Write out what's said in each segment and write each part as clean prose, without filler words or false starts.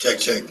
Check, check.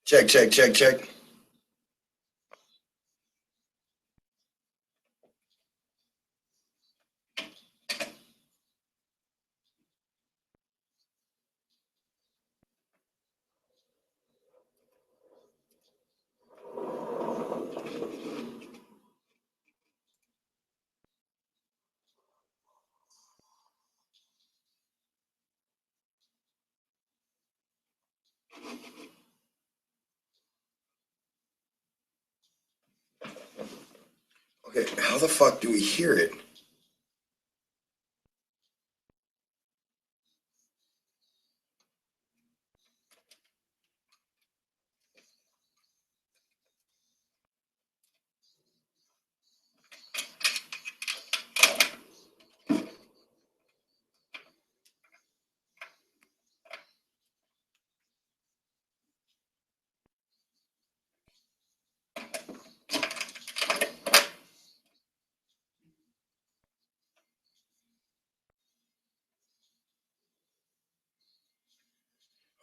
Check, check, check, check. Okay, how the fuck do we hear it?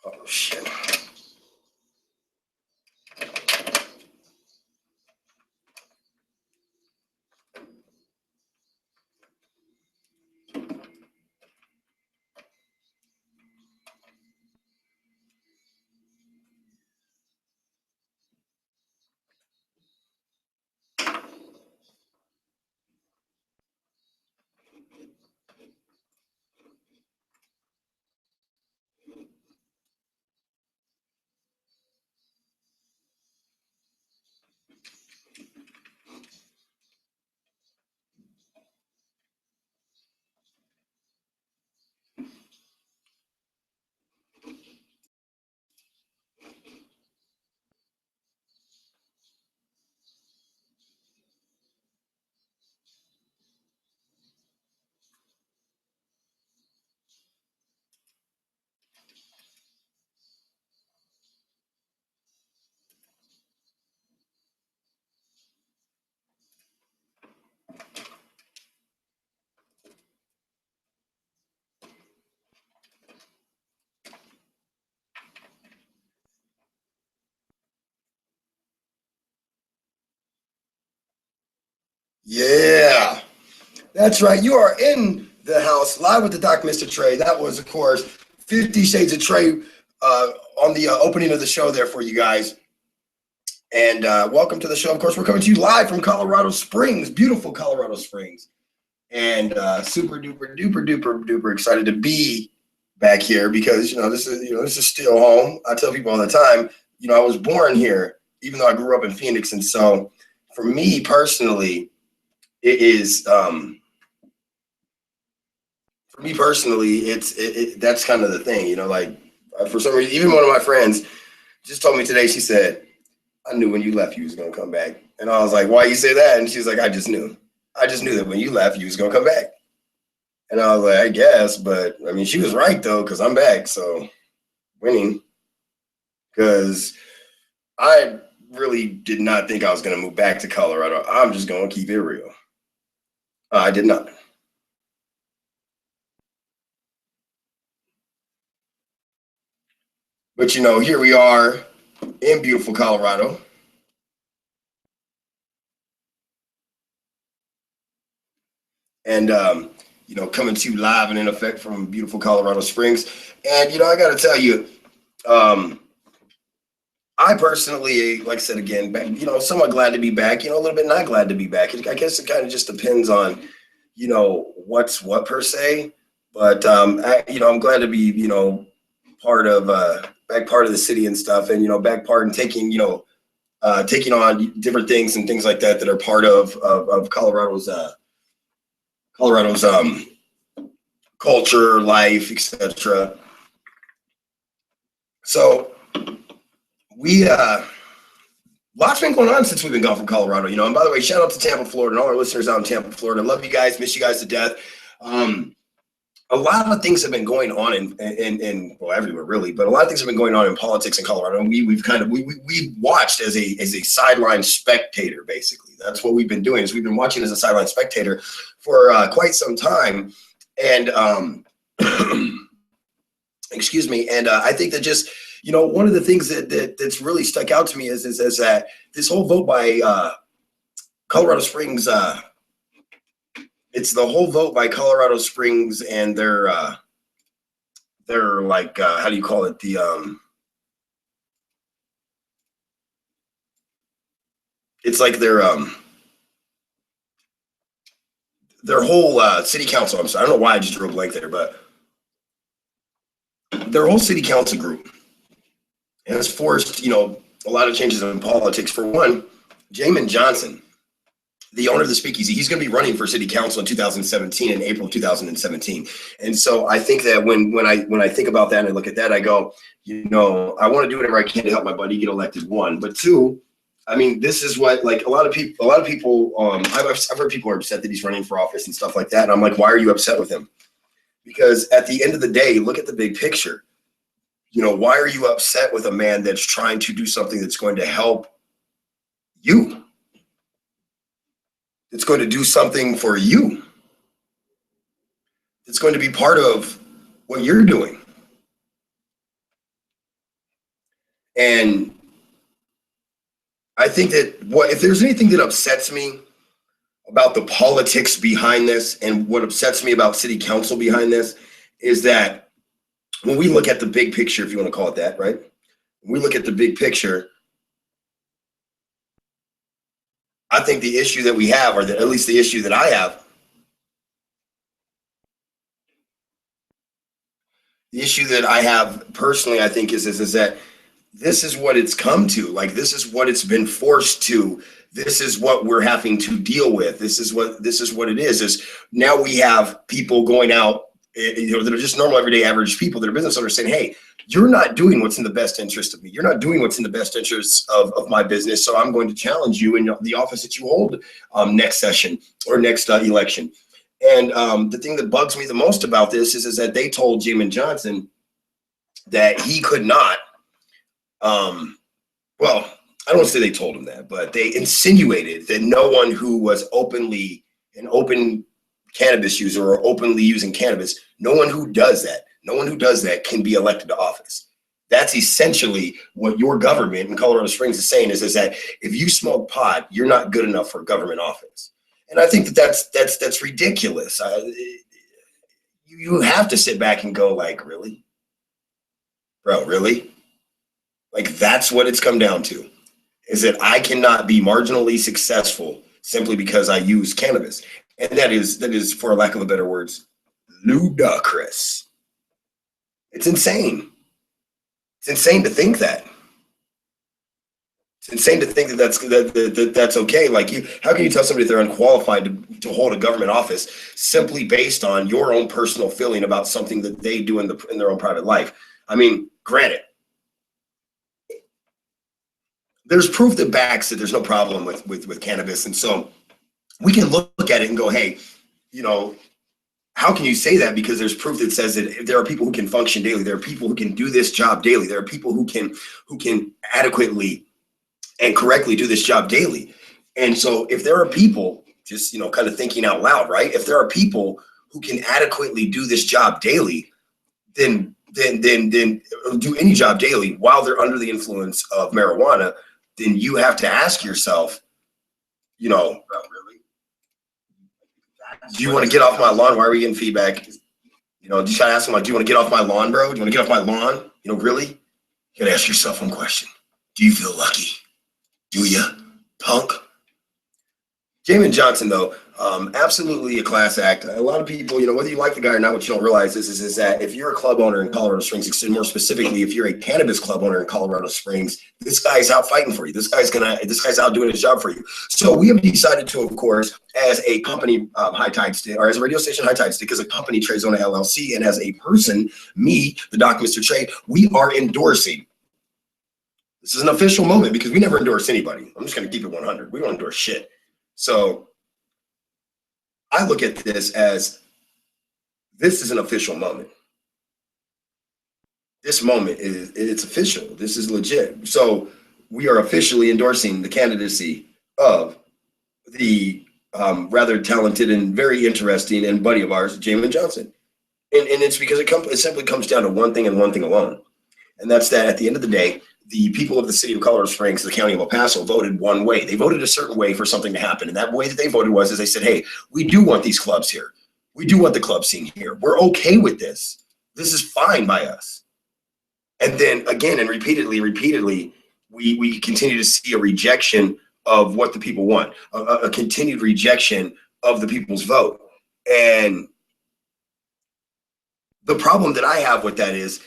Oh, shit. Yeah, that's right. You are in the house live with the Doc MistaTre. That was, of course, 50 Shades of Trey on the opening of the show there for you guys. And welcome to the show. Of course, we're coming to you live from Colorado Springs, beautiful Colorado Springs. And super duper duper duper duper excited to be back here because this is still home. I tell people all the time, I was born here, even though I grew up in Phoenix. And so for me personally, it is that's kind of the thing, like for some reason, even one of my friends just told me today, she said, I knew when you left, you was going to come back. And I was like, why you say that? And she was like, I just knew that when you left, you was going to come back. And I was like, I guess, but I mean, she was right though, because I'm back. So winning, because I really did not think I was going to move back to Colorado. I'm just going to keep it real. I did not. But, you know, here we are in beautiful Colorado. And, you know, coming to you live and in effect from beautiful Colorado Springs. And, you know, I got to tell you, I personally, like I said again, you know, somewhat glad to be back, you know, a little bit not glad to be back. I guess it kind of just depends on, you know, what's what per se. But, you know, I'm glad to be, you know, back part of the city and stuff, and, you know, back part and taking, you know, taking on different things and things like that that are part of Colorado's culture, life, etc. So we lots been going on since we've been gone from Colorado, you know. And by the way, shout out to Tampa, Florida, and all our listeners out in Tampa, Florida. Love you guys, miss you guys to death. A lot of things have been going on in well, everywhere really, but a lot of things have been going on in politics in Colorado, and we watched as a sideline spectator. Basically, that's what we've been doing. Is we've been watching as a sideline spectator for quite some time, and excuse me, and I think that just, you know, one of the things that's really stuck out to me is that this whole vote by Colorado Springs. It's the whole vote by Colorado Springs and their like how do you call it, it's like their whole city council. I'm sorry, I don't know why I just drew a blank there, but their whole city council group has forced, you know, a lot of changes in politics. For one, Jaymen Johnson, the owner of the Speakeasy, he's going to be running for city council in 2017, in April of 2017. And so I think that when I think about that and I look at that, I go, you know, I want to do whatever I can to help my buddy get elected, one. But two, I mean, this is what, like, a lot of people, I've heard people are upset that he's running for office and stuff like that. And I'm like, why are you upset with him? Because at the end of the day, look at the big picture. You know, why are you upset with a man that's trying to do something that's going to help you? It's going to do something for you. It's going to be part of what you're doing. And I think that if there's anything that upsets me about the politics behind this, and what upsets me about city council behind this, is that when we look at the big picture, if you want to call it that, right? When we look at the big picture, I think the issue that we have, or at least the issue that I have, the issue that I have personally, I think is that this is what it's come to. Like, this is what it's been forced to. This is what we're having to deal with. This is what it is now we have people going out, you know, that are just normal, everyday, average people that are business owners saying, hey, you're not doing what's in the best interest of me. You're not doing what's in the best interest of my business. So I'm going to challenge you in the office that you hold next session or next election. And the thing that bugs me the most about this is that they told Jaymen Johnson that he could not, well, I don't want to say they told him that, but they insinuated that no one who was openly an open cannabis user or openly using cannabis, no one who does that can be elected to office. That's essentially what your government in Colorado Springs is saying, is that if you smoke pot, you're not good enough for government office. And I think that's ridiculous. You have to sit back and go, like, really? Bro, really? Like, that's what it's come down to, is that I cannot be marginally successful simply because I use cannabis. And that is, for lack of a better words, ludicrous. It's insane. It's insane to think that. It's insane to think that's okay. Like, how can you tell somebody they're unqualified to hold a government office simply based on your own personal feeling about something that they do in their own private life? I mean, granted, there's proof that backs that there's no problem with cannabis, and so we can look at it and go, hey, you know, how can you say that? Because there's proof that says that there are people who can function daily. There are people who can do this job daily. There are people who can adequately and correctly do this job daily. And so if there are people, just, you know, kind of thinking out loud, right? If there are people who can adequately do this job daily, then do any job daily while they're under the influence of marijuana, then you have to ask yourself, you know, really, do you want to get off my lawn? Why are we getting feedback? You know, just try to ask them, like, do you want to get off my lawn, bro? Do you want to get off my lawn? You know, really? You gotta ask yourself one question. Do you feel lucky? Do you, punk? Jaymen Johnson, though, absolutely a class act. A lot of people, you know, whether you like the guy or not, what you don't realize is that if you're a club owner in Colorado Springs, and more specifically, if you're a cannabis club owner in Colorado Springs, this guy's out fighting for you. This guy's out doing his job for you. So we have decided to, of course, as a company, High Tide Stick, or as a radio station, High Tide Stick, as a company, TreZona LLC, and as a person, me, the Doc MistaTre, we are endorsing. This is an official moment because we never endorse anybody. I'm just going to keep it 100. We don't endorse shit. So I look at this as this is an official moment. This moment it's official. This is legit. So we are officially endorsing the candidacy of the rather talented and very interesting and buddy of ours, Jaymen Johnson. And it's because it simply comes down to one thing and one thing alone. And that's that at the end of the day, the people of the city of Colorado Springs, the county of El Paso, voted one way. They voted a certain way for something to happen. And that way that they voted was they said, hey, we do want these clubs here. We do want the club scene here. We're okay with this. This is fine by us. And then again, and repeatedly, we continue to see a rejection of what the people want, a continued rejection of the people's vote. And the problem that I have with that is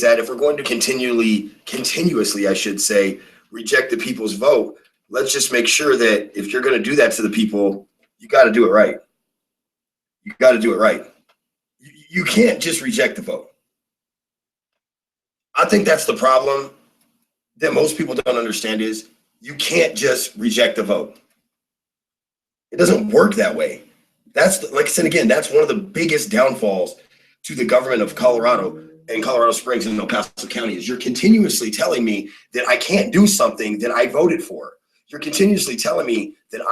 that if we're going to continuously, I should say, reject the people's vote, let's just make sure that if you're going to do that to the people, you got to do it right. You got to do it right. You can't just reject the vote. I think that's the problem that most people don't understand is you can't just reject the vote. It doesn't work that way. That's, like I said again, that's one of the biggest downfalls to the government of Colorado and Colorado Springs and El Paso County is you're continuously telling me that I can't do something that I voted for. You're continuously telling me that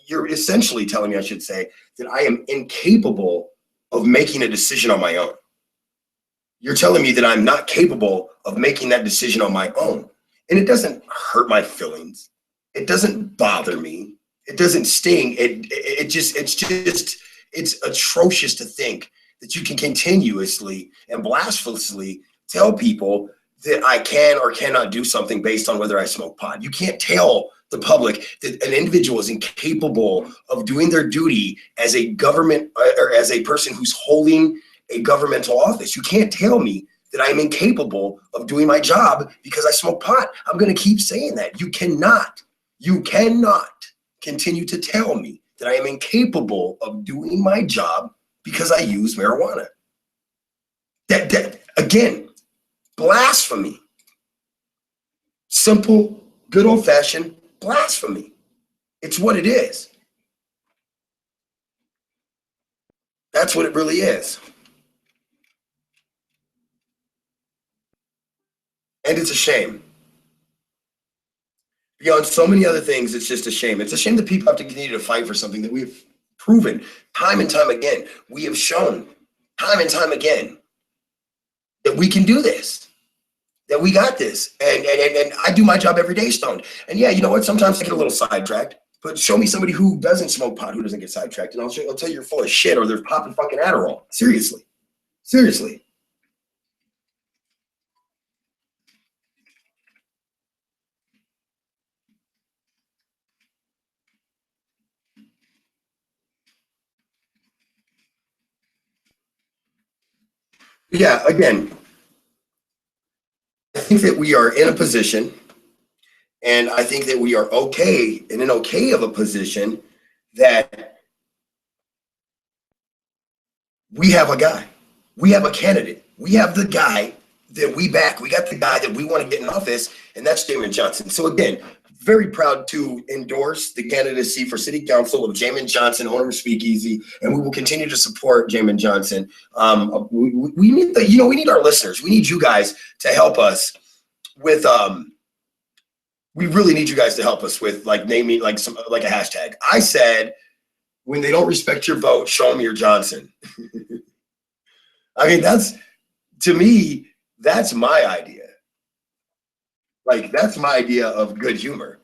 you're essentially telling me, I should say, that I am incapable of making a decision on my own. You're telling me that I'm not capable of making that decision on my own. And it doesn't hurt my feelings. It doesn't bother me. It doesn't sting. It's atrocious to think that you can continuously and blasphemously tell people that I can or cannot do something based on whether I smoke pot. You can't tell the public that an individual is incapable of doing their duty as a government or as a person who's holding a governmental office. You can't tell me that I'm incapable of doing my job because I smoke pot. I'm going to keep saying that. You cannot continue to tell me that I am incapable of doing my job because I use marijuana. That again, blasphemy. Simple, good old-fashioned blasphemy. It's what it is. That's what it really is. And it's a shame. Beyond so many other things, it's just a shame. It's a shame that people have to continue to fight for something that we've proven time and time again. We have shown time and time again that we can do this, that we got this. And I do my job every day, stoned. And yeah, you know what? Sometimes I get a little sidetracked, but show me somebody who doesn't smoke pot, who doesn't get sidetracked, and I'll tell you you're full of shit or they're popping fucking Adderall. Seriously. Seriously. Yeah, again, I think that we are in a position, and I think that we are okay, in an okay of a position, that we have a guy, we have a candidate, we have the guy that we back, we got the guy that we want to get in office, and that's Jaymen Johnson. So again, very proud to endorse the candidacy for City Council of Jaymen Johnson, owner of Speakeasy, and we will continue to support Jaymen Johnson. We need we need our listeners. We need you guys to help us with we really need you guys to help us with like naming like some like a hashtag. I said, when they don't respect your vote, show them your Johnson. I mean, that's, to me, that's my idea. Like, that's my idea of good humor.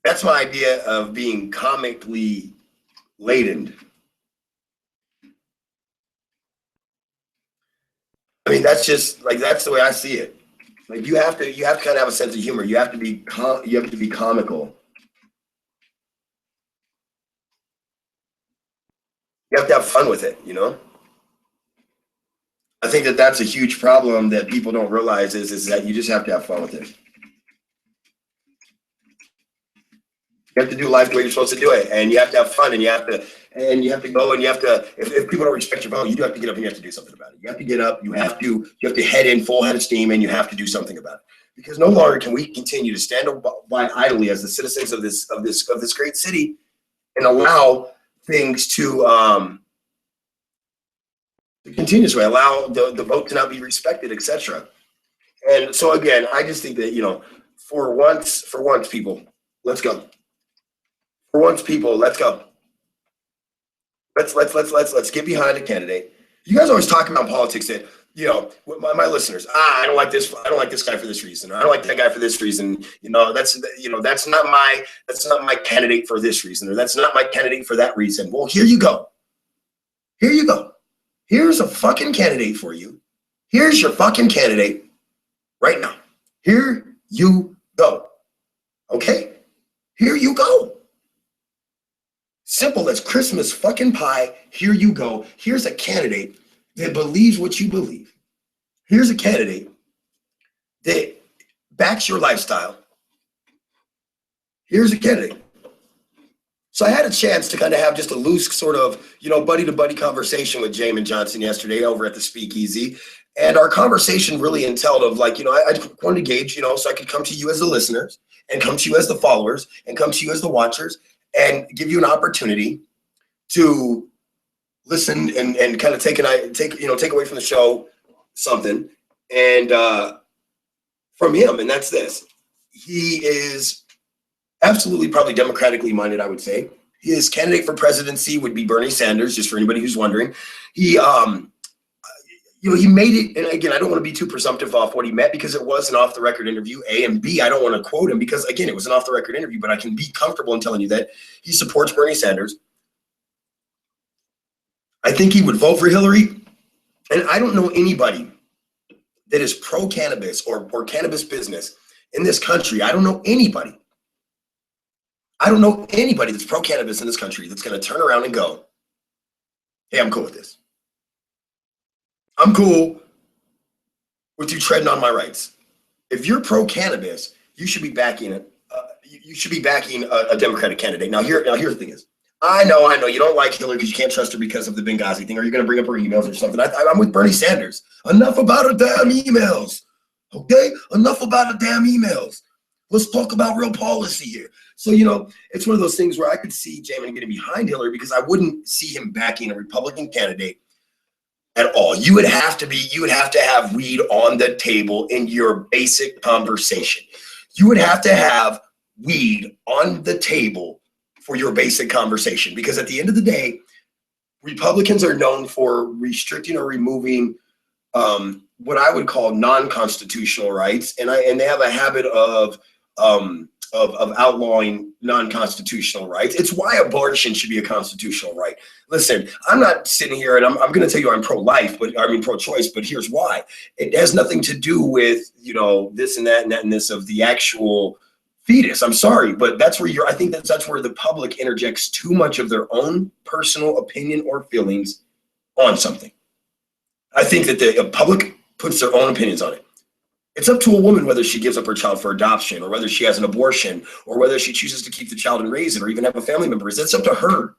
That's my idea of being comically laden. I mean, that's just like, that's the way I see it. Like, you have to kind of have a sense of humor. You have to be comical. You have to have fun with it, you know? I think that that's a huge problem that people don't realize is that you just have to have fun with it. You have to do life the way you're supposed to do it, and you have to have fun, and you have to go, and you have to. If people don't respect your vote, you do have to get up and you have to do something about it. You have to get up. You have to head in full head of steam, and you have to do something about it. Because no longer can we continue to stand by idly as the citizens of this great city and allow things to continue this way, allow the vote to not be respected, etc. And so again, I just think that, you know, for once, people, let's go. For once, people, let's go. Let's get behind a candidate. You guys always talk about politics that, you know, my listeners, I don't like this guy for this reason, or I don't like that guy for this reason. You know, that's not my candidate for this reason, or that's not my candidate for that reason. Well, here you go. Here you go. Here's a fucking candidate for you. Here's your fucking candidate right now. Here you go. Okay? Here you go. Simple as Christmas fucking pie. Here you go. Here's a candidate that believes what you believe. Here's a candidate that backs your lifestyle. Here's a candidate. So I had a chance to kind of have just a loose sort of, you know, buddy-to-buddy conversation with Jaymen Johnson yesterday over at the Speakeasy. And our conversation really entailed of like, you know, I wanted to gauge, you know, so I could come to you as the listeners and come to you as the followers and come to you as the watchers and give you an opportunity to listen and kind of take away from the show something. And from him, and that's this. He is absolutely probably democratically minded, I would say. His candidate for presidency would be Bernie Sanders, just for anybody who's wondering. He, you know, he made it, and again, I don't want to be too presumptive off what he meant because it was an off-the-record interview, A, and B, I don't want to quote him because, again, it was an off-the-record interview, but I can be comfortable in telling you that he supports Bernie Sanders. I think he would vote for Hillary, and I don't know anybody that is pro-cannabis or cannabis business in this country. I don't know anybody. I don't know anybody that's pro-cannabis in this country that's going to turn around and go, hey, I'm cool with this. I'm cool with you treading on my rights. If you're pro-cannabis, you should be backing it. You should be backing a Democratic candidate. Now, here's the thing is, I know you don't like Hillary because you can't trust her because of the Benghazi thing, or you're going to bring up her emails or something. I'm with Bernie Sanders. Enough about her damn emails. Okay? Enough about her damn emails. Let's talk about real policy here. So, you know, it's one of those things where I could see Jaymen getting behind Hillary because I wouldn't see him backing a Republican candidate at all. You would have to have weed on the table in your basic conversation. You would have to have weed on the table for your basic conversation, because at the end of the day, Republicans are known for restricting or removing what I would call non-constitutional rights, and they have a habit of outlawing non-constitutional rights. It's why abortion should be a constitutional right. Listen, I'm not sitting here and I'm going to tell you I'm pro-life, but I mean pro-choice, but here's why. It has nothing to do with, you know, this and that and that and this of the actual fetus. I'm sorry, but that's where I think that's where the public interjects too much of their own personal opinion or feelings on something. I think that the public puts their own opinions on it. It's up to a woman whether she gives up her child for adoption, or whether she has an abortion, or whether she chooses to keep the child and raise it, or even have a family member. That's up to her.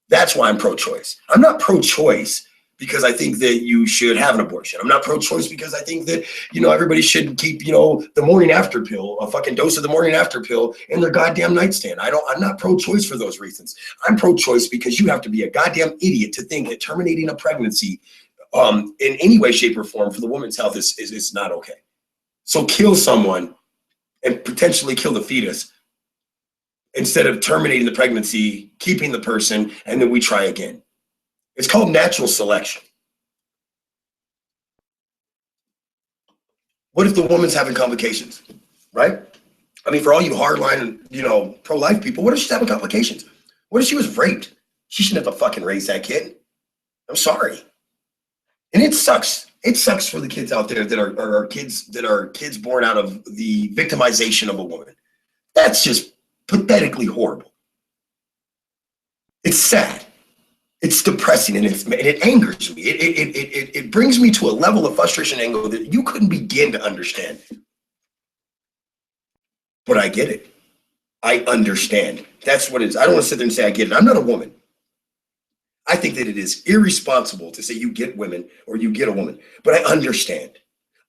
That's why I'm pro-choice. I'm not pro-choice because I think that you should have an abortion. I'm not pro-choice because I think that, you know, everybody should keep, you know, the morning after pill, a fucking dose of the morning after pill in their goddamn nightstand. I'm not pro-choice for those reasons. I'm pro-choice because you have to be a goddamn idiot to think that terminating a pregnancy in any way, shape, or form for the woman's health is not okay. So kill someone and potentially kill the fetus instead of terminating the pregnancy, keeping the person, and then we try again. It's called natural selection. What if the woman's having complications, right? I mean, for all you hardline, pro-life people, what if she's having complications? What if she was raped? She shouldn't have to fucking raise that kid. I'm sorry. And it sucks. It sucks for the kids out there that are kids born out of the victimization of a woman. That's just pathetically horrible. It's sad. It's depressing, and it angers me. It brings me to a level of frustration and anger that you couldn't begin to understand. But I get it. I understand. That's what it is. I don't want to sit there and say I get it. I'm not a woman. I think that it is irresponsible to say you get women or you get a woman, but I understand.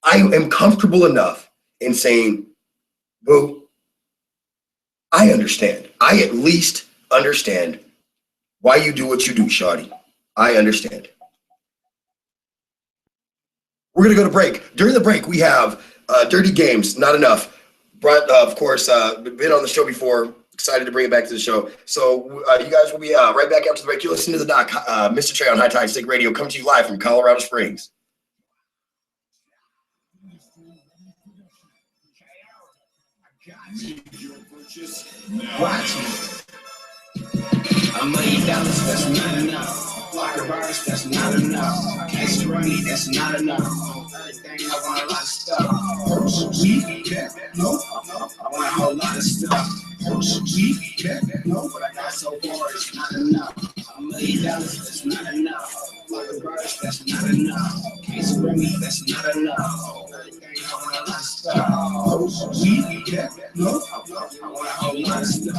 I am comfortable enough in saying, boo, I understand. I at least understand why you do what you do, shawty. I understand. We're going to go to break. During the break, we have Dirty Gamez, Not Enough. Brett, of course, been on the show before. Excited to bring it back to the show. So you guys will be right back after the break. You're listening to the doc, MistaTre on High Tide Stick Radio, coming to you live from Colorado Springs. Watch me. $1 million, that's not enough. Block of bars, that's not enough. Extra money, that's not enough. Everything, I want a lot of stuff. Nope, I want a whole lot of stuff. Nope, but I got so far, it's not enough. $1 million, that's not enough. Block of bars, that's not enough. Case of Remy, that's not enough. Everything, I want a lot of stuff. Nope, I want a whole lot of stuff.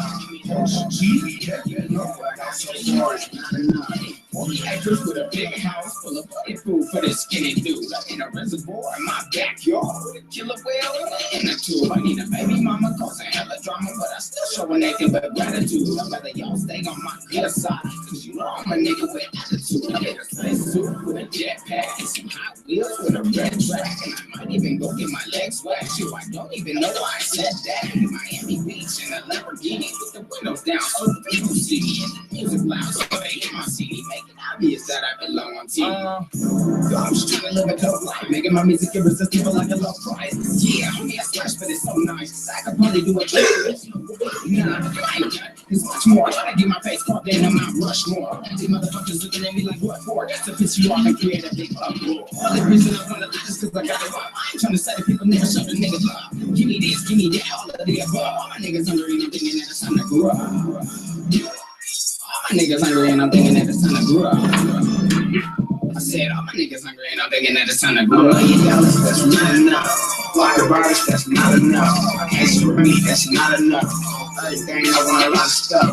Nope, but I got so far, it's not enough. 40 acres with a big house full of plenty food for this skinny dude. In a reservoir in my backyard with a killer whale in the tube. I need a baby mama causing hella drama, but I still show anything but gratitude. I'd rather y'all stay on my good side, cause you know I'm a nigga with attitude. I get a spacesuit with a jetpack and some Hot Wheels with a red track, and I might even go get my legs waxed. Yo, I don't even know why I said that. In Miami Beach in a Lamborghini with the windows down so the people see me and the music loud so they hear my CD. Make it obvious that I belong on TV. I'm just trying to live a dope life, making my music irresistible like a low price. Yeah, homie, I slash, but it's so nice. I could probably do a trick. Nah, I ain't got it. It's much more. I get my face caught in a Mount Rushmore. These motherfuckers looking at me like, what for? To piss you off and create a big uproar. Only reason I wanna do this cause I got it up. I ain't trying to say that people never shut the niggas up. Give me this, give me that, all of the above. All my niggas hungry and I'm thinking that it's time to grow up. All my niggas hungry and I'm thinking that it's time to grow up. I said all my niggas hungry and I'm thinking that it's time to grow up. $1 million, that's not enough. Block of bars, that's not enough. Extra for me, that's not enough. Everything, I want a lot of stuff.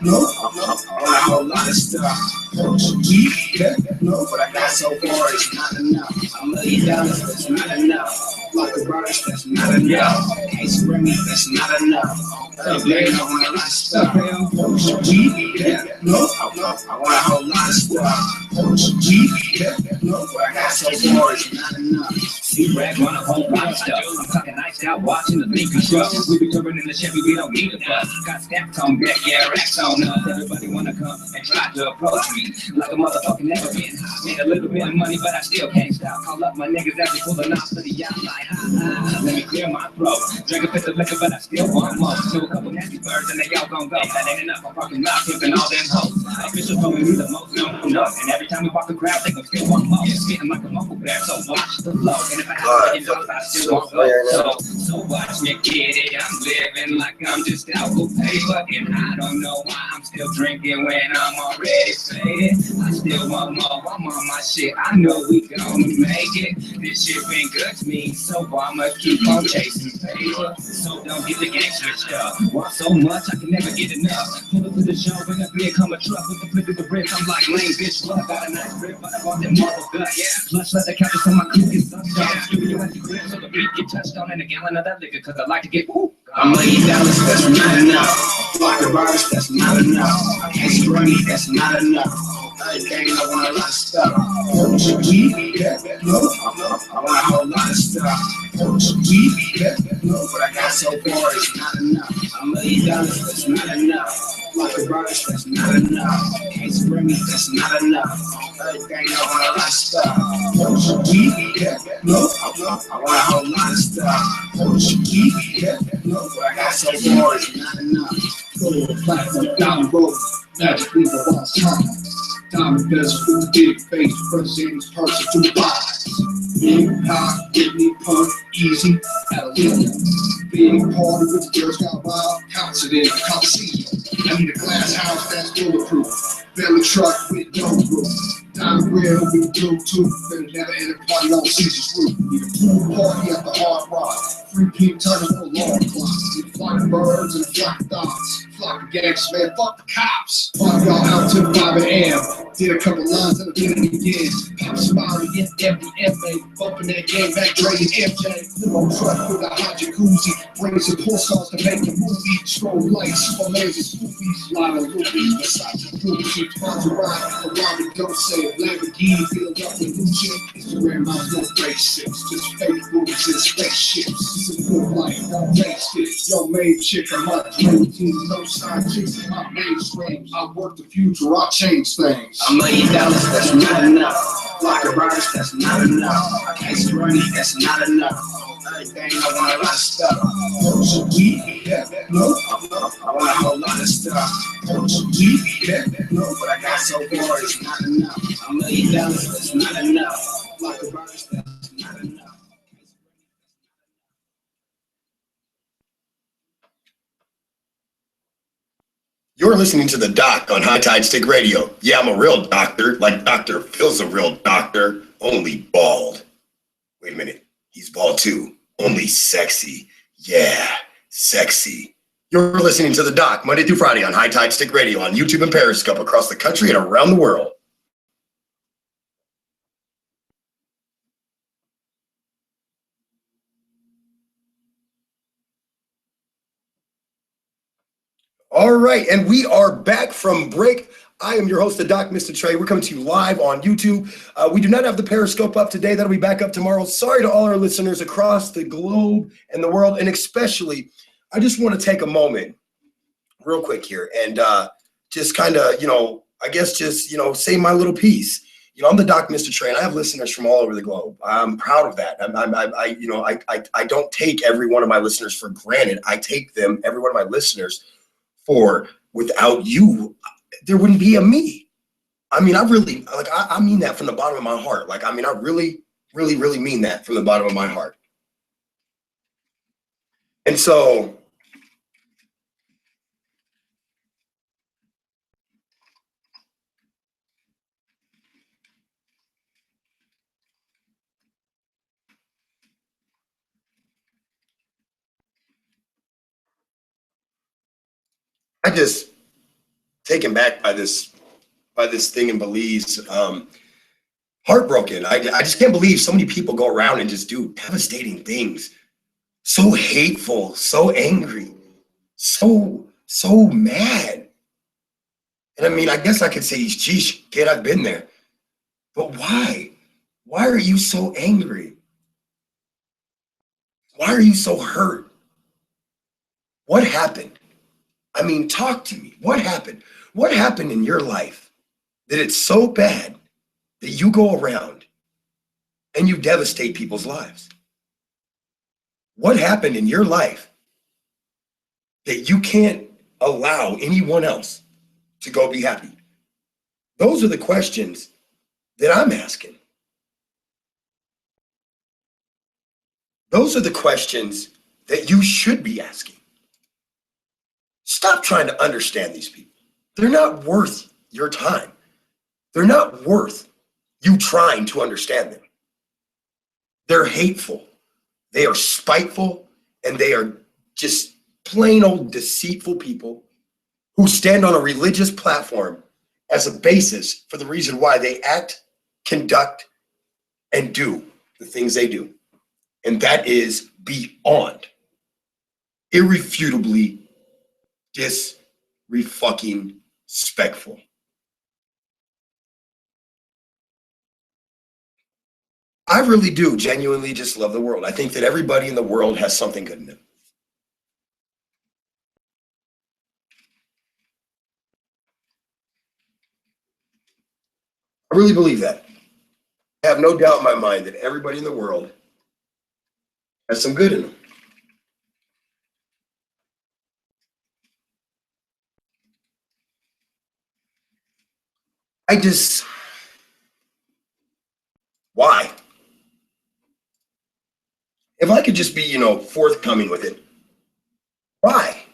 Nope, I want a whole lot of stuff. Nope, but I got so far, it's not enough. $1 million, that's not enough. Block of bars, that's not enough. Extra for me, that's not enough. Everything, I want a lot of stuff. Nope, I want a whole lot of stuff. Nope, but I got so far, it's not enough. C-Rag run a whole lot of stuff. I'm talking nice out, watching the Lincoln truck. We be touring in the Chevy, we don't need a bus. Got stacks on deck, yeah, racks on us. Everybody wanna come and try to approach me like a motherfucking never been. Made a little bit of money, but I still can't stop. Call up my niggas after pulling off to the yacht like, ha. Let me clear my throat. Drink a fifth of liquor, but I still want more. So a couple nasty birds and they all gon' go. That ain't enough, I'm fucking not flipping all them hoes. Officials calling me the most, no. And every time we walk the crowd, they gon' still want more. Spitting like a local bear, so watch the flow. And if I have $1 million, I still won't go. So watch me get it. I'm living like I'm just out for paper, and I don't know why I'm still drinking when I'm already faded. I still want more. I'm on my shit. I know we gonna make it. This shit been good to me, so I'ma keep on chasing paper. So don't get the game switched up. Want so much I can never get enough. Pull up to the show when the beer come a truck with the flip of the ribs. I'm like lame bitch. Look, got a nice grip, but I want that marble gut. Yeah, plush leather couches on my coupe get sucked on. Studio at the crib so the beat get touched on, and a gallon of that liquor, cause I like to get woo. $1,000,000, that's not enough. Block the virus, that's not enough. I can't see money, that's not enough. Everything, I want a lot of stuff. Weed, yeah, no. I want a whole lot of stuff. Weed, yeah, no. But I got so far, it's not enough. $1,000,000, that's not enough. Block the virus, that's not enough. Can't see money, that's not enough. Everything, I want a lot of stuff. Weed, yeah, no. I want a whole lot of stuff. Weed, yeah, no. But I got so far, it's not enough. Go to the platform down the road. Magically, the last time. Diamond best food, big face, president's person to buy. Big hot, get me punk, easy, at a limit. Big party with the girls got wild, concert in the Coliseum. I need a glass house that's bulletproof, belly truck with no roof. Diamond grill with Bluetooth, better never enter party on Caesar's roof. Need a pool party at the Hard Rock, 3 p.m. turn on alarm clock. Need flying birds and a flock of dogs. Flock of gangsters, man, fuck the cops. Fuck y'all out till 5 a.m. Did a couple lines and I did it again. Pop somebody in every MA. Bumping that game back, Dre and MJ. Limo truck with a hot jacuzzi. Bring some poor stars to make the movie. Strobe lights, Supermans and Spookies. Lot of movies, Versace, Gucci. Sponsor ride, Ferrari, don't say it. Lamborghini filled up with new shit. Instagram miles, no basics. Just fake movies and spaceships. It's a good life, don't waste it. Yo, main chick, I'm my dream team. No side chicks in my mainstream. I work the future, I change things. $1,000,000, that's not enough. Block the virus, that's not enough. I can't see money, that's not enough. Everything, I want a lot of stuff. Weed, yeah, no. I want a whole lot of stuff. Weed, yeah, no. But I got so far, it's not enough. $1,000,000, that's not enough. Block the virus, that's not enough. You're listening to The Doc on High Tide Stick Radio. Yeah, I'm a real doctor, like Dr. Phil's a real doctor, only bald. Wait a minute, he's bald too, only sexy. Yeah, sexy. You're listening to The Doc, Monday through Friday on High Tide Stick Radio on YouTube and Periscope across the country and around the world. All right, and we are back from break. I am your host, the Doc, MistaTre. We're coming to you live on YouTube. We do not have the Periscope up today. That'll be back up tomorrow. Sorry to all our listeners across the globe and the world, and especially, I just want to take a moment real quick here and just kind of, I guess just, say my little piece. I'm the Doc MistaTre, and I have listeners from all over the globe. I'm proud of that. I don't take every one of my listeners for granted. I take them, every one of my listeners, for without you, there wouldn't be a me. I mean, I really, I mean that from the bottom of my heart. I really, really, really mean that from the bottom of my heart. And so, I just taken back by this thing in Belize. Heartbroken. I just can't believe so many people go around and just do devastating things. So hateful, so angry, so mad. And I mean, I guess I could say, geez, kid, I've been there. But why? Why are you so angry? Why are you so hurt? What happened? I mean, talk to me. What happened? What happened in your life that it's so bad that you go around and you devastate people's lives? What happened in your life that you can't allow anyone else to go be happy? Those are the questions that I'm asking. Those are the questions that you should be asking. Stop trying to understand these people. They're not worth your time. They're not worth you trying to understand them. They're hateful. They are spiteful, and they are just plain old deceitful people who stand on a religious platform as a basis for the reason why they act, conduct, and do the things they do. And that is beyond irrefutably disrespectful. I really do genuinely just love the world. I think that everybody in the world has something good in them. I really believe that. I have no doubt in my mind that everybody in the world has some good in them. Why? If I could just be, forthcoming with it, why?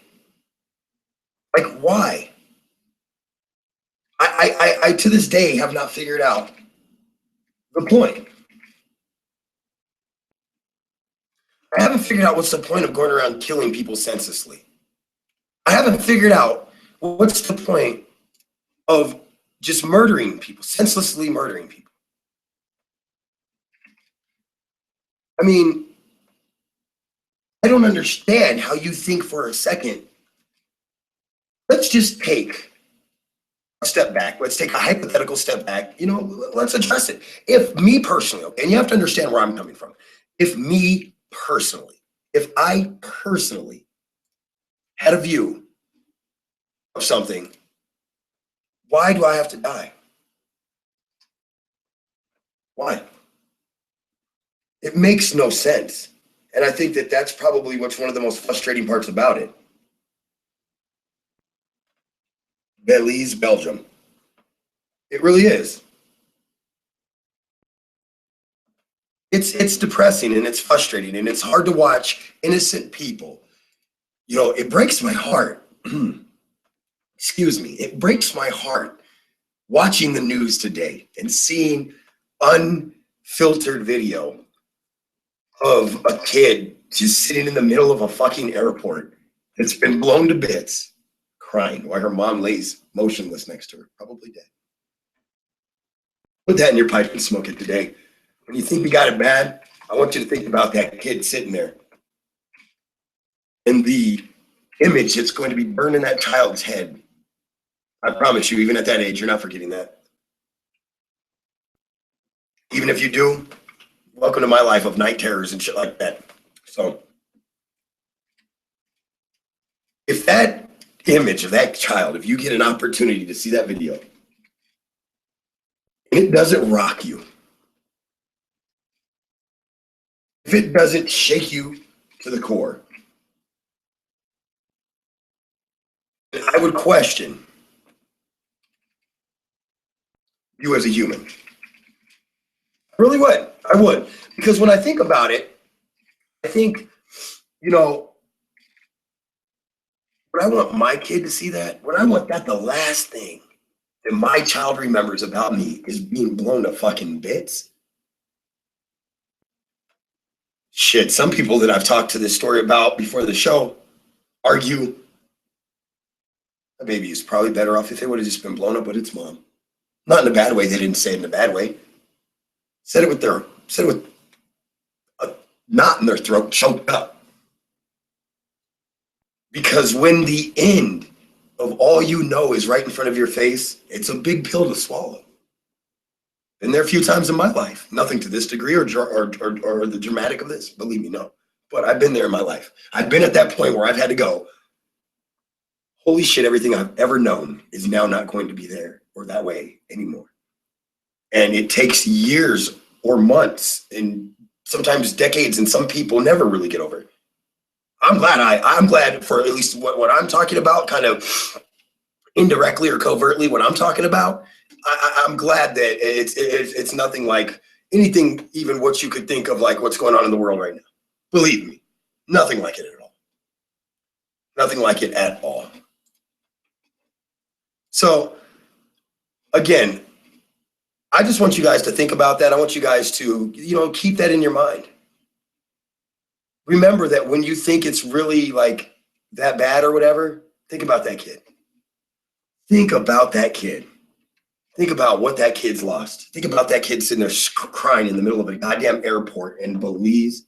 Like, why? I to this day have not figured out the point. I haven't figured out what's the point of going around killing people senselessly. I haven't figured out what's the point of just murdering people, senselessly murdering people. I mean, I don't understand how you think for a second. Let's just take a step back. Let's take a hypothetical step back. Let's address it. If me personally, okay, and you have to understand where I'm coming from. If I personally had a view of something, why do I have to die? Why? It makes no sense. And I think that that's probably what's one of the most frustrating parts about it. Belize, Belgium. It really is. It's depressing and it's frustrating and it's hard to watch innocent people. It breaks my heart. Excuse me. It breaks my heart watching the news today and seeing unfiltered video of a kid just sitting in the middle of a fucking airport that's been blown to bits, crying while her mom lays motionless next to her, probably dead. Put that in your pipe and smoke it today. When you think we got it bad, I want you to think about that kid sitting there and the image that's going to be burned in that child's head. I promise you, even at that age, you're not forgetting that. Even if you do, welcome to my life of night terrors and shit like that. So, if that image of that child, if you get an opportunity to see that video, and it doesn't rock you, if it doesn't shake you to the core, then I would question you as a human. I really would. I would. Because when I think about it, I think, when I want my kid to see that, when I want that, the last thing that my child remembers about me is being blown to fucking bits. Shit, some people that I've talked to this story about before the show argue the baby is probably better off if it would have just been blown up with its mom. Not in a bad way. They didn't say it in a bad way. Said it with a knot in their throat, choked up. Because when the end of all you know is right in front of your face, it's a big pill to swallow. Been there a few times in my life. Nothing to this degree or the dramatic of this, believe me, no. But I've been there in my life. I've been at that point where I've had to go, holy shit, everything I've ever known is now not going to be there or that way anymore. And it takes years or months and sometimes decades, and some people never really get over it. I'm glad for at least what I'm talking about, kind of indirectly or covertly what I'm talking about. I'm glad that it's nothing like anything, even what you could think of like what's going on in the world right now. Believe me, nothing like it at all. Nothing like it at all. So, again, I just want you guys to think about that. I want you guys to, keep that in your mind. Remember that when you think it's really like that bad or whatever, think about that kid. Think about that kid. Think about what that kid's lost. Think about that kid sitting there crying in the middle of a goddamn airport in Belize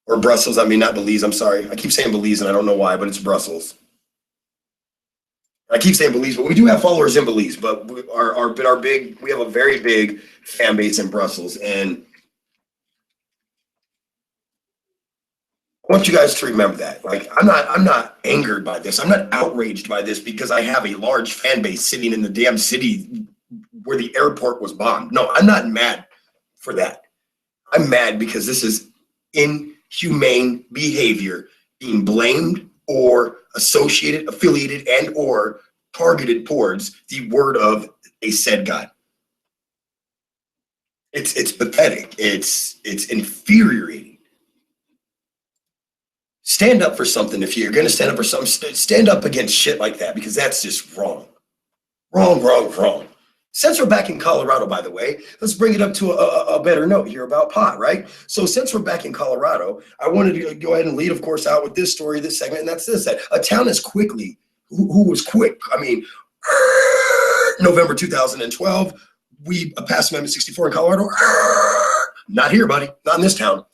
or Brussels. I mean, not Belize. I'm sorry. I keep saying Belize, and I don't know why, but it's Brussels. I keep saying Belize, but we do have followers in Belize. But we have a very big fan base in Brussels, and I want you guys to remember that. Like, I'm not angered by this. I'm not outraged by this because I have a large fan base sitting in the damn city where the airport was bombed. No, I'm not mad for that. I'm mad because this is inhumane behavior being blamed or associated, affiliated, and or targeted towards the word of a said God. It's pathetic. It's infuriating. Stand up for something. If you're going to stand up for something, stand up against shit like that, because that's just wrong. Wrong. Since we're back in Colorado, by the way, let's bring it up to a better note here about pot, right? So since we're back in Colorado, I wanted to go ahead and lead, of course, out with this story, this segment, and that's this: that a town is quickly, who was quick. I mean, November 2012, we passed Amendment 64 in Colorado. Not here, buddy. Not in this town.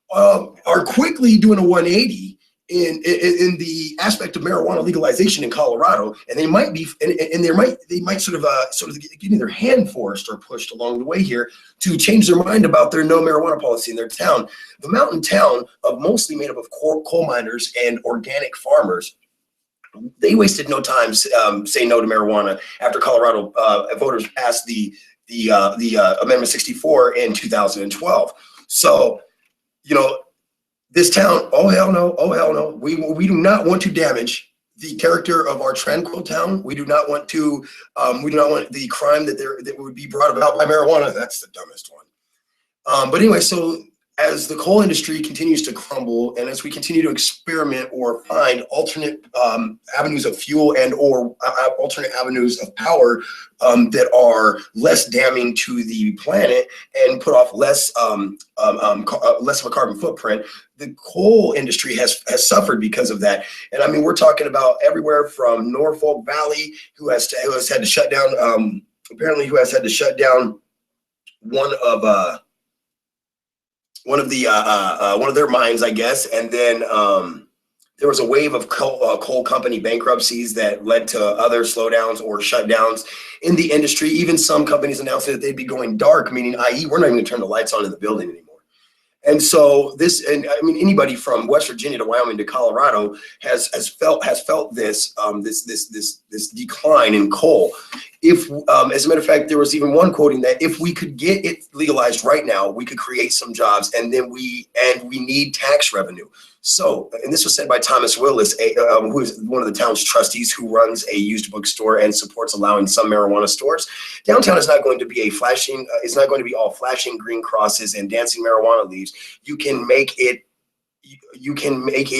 Are quickly doing a 180 in the aspect of marijuana legalization in Colorado, and they might be, and they might sort of getting their hand forced or pushed along the way here to change their mind about their no marijuana policy in their town. The mountain town of mostly made up of coal miners and organic farmers, they wasted no time saying no to marijuana after Colorado voters passed the Amendment 64 in 2012. So, you know, this town, oh hell no. We do not want to damage the character of our tranquil town. We do not want the crime that would be brought about by marijuana. That's the dumbest one. But anyway, so as the coal industry continues to crumble, and as we continue to experiment or find alternate avenues of fuel and or alternate avenues of power that are less damning to the planet and put off less of a carbon footprint, the coal industry has suffered because of that. And I mean, we're talking about everywhere from Norfolk Valley, who has had to shut down. Apparently, who has had to shut down one of their mines, I guess, and then there was a wave of coal company bankruptcies that led to other slowdowns or shutdowns in the industry. Even some companies announcing that they'd be going dark, meaning, i.e., we're not even going to turn the lights on in the building anymore. And so anybody from West Virginia to Wyoming to Colorado has felt this decline in coal. If, as a matter of fact, there was even one quoting that if we could get it legalized right now, we could create some jobs, and then we need tax revenue. So, and this was said by Thomas Willis, who is one of the town's trustees, who runs a used bookstore and supports allowing some marijuana stores. Downtown is not going to be it's not going to be all flashing green crosses and dancing marijuana leaves. You can make it as you can make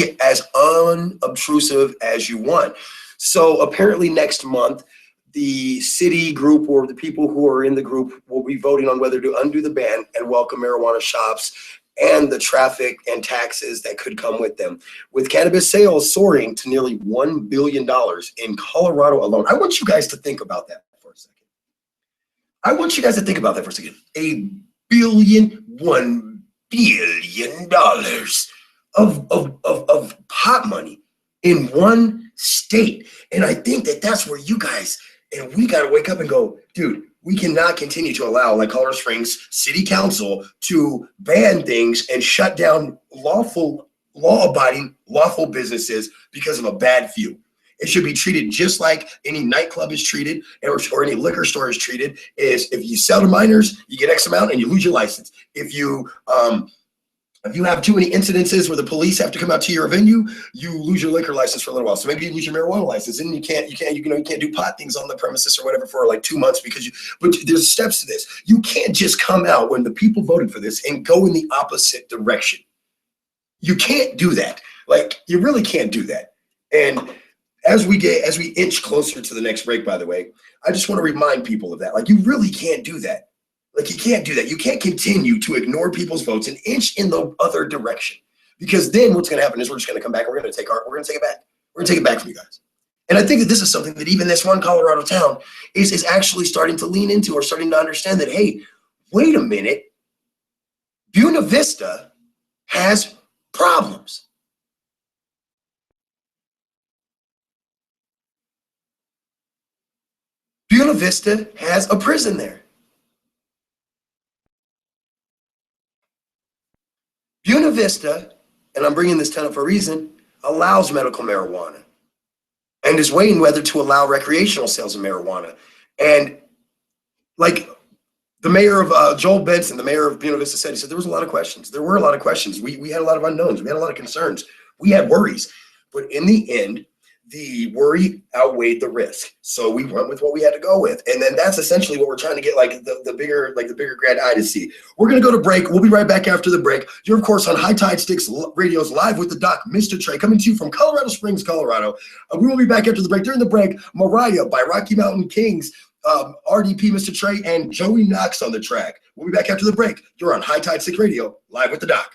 it as unobtrusive as you want. So apparently next month, the city group or the people who are in the group will be voting on whether to undo the ban and welcome marijuana shops and the traffic and taxes that could come with them. With cannabis sales soaring to nearly $1 billion in Colorado alone. I want you guys to think about that for a second. $1 billion of pot money in one state. And I think that's where you guys, and we got to wake up and go, dude, we cannot continue to allow, like, Colorado Springs City Council to ban things and shut down law-abiding, lawful businesses because of a bad few. It should be treated just like any nightclub is treated, or any liquor store is treated. Is if you sell to minors, you get X amount and you lose your license. If you have too many incidences where the police have to come out to your venue, you lose your liquor license for a little while. So maybe you lose your marijuana license, and you can't do pot things on the premises or whatever for like 2 months but there's steps to this. You can't just come out when the people voted for this and go in the opposite direction. You can't do that. Like, you really can't do that. And as we inch closer to the next break, by the way, I just want to remind people of that. Like, you really can't do that. Like, you can't do that. You can't continue to ignore people's votes and inch in the other direction, because then what's going to happen is we're just going to come back. We're going to take it back. We're going to take it back from you guys. And I think that this is something that even this one Colorado town is actually starting to lean into, or starting to understand that, hey, wait a minute. Buena Vista has problems. Buena Vista has a prison there. Buena Vista, and I'm bringing this town up for a reason, allows medical marijuana and is weighing whether to allow recreational sales of marijuana. And like the mayor of Joel Benson, the mayor of Buena Vista said, he said there was a lot of questions. There were a lot of questions. We had a lot of unknowns. We had a lot of concerns. We had worries. But in the end, the worry outweighed the risk. So we went with what we had to go with. And then that's essentially what we're trying to get like the bigger grand eye to see. We're going to go to break. We'll be right back after the break. You're, of course, on High Tide Sticks Radio's Live with the Doc, MistaTre, coming to you from Colorado Springs, Colorado. We will be back after the break. During the break, Mariah by Rocky Mountain Kyngz, RDP, MistaTre, and Joey Knox on the track. We'll be back after the break. You're on High Tide Sticks Radio, Live with the Doc.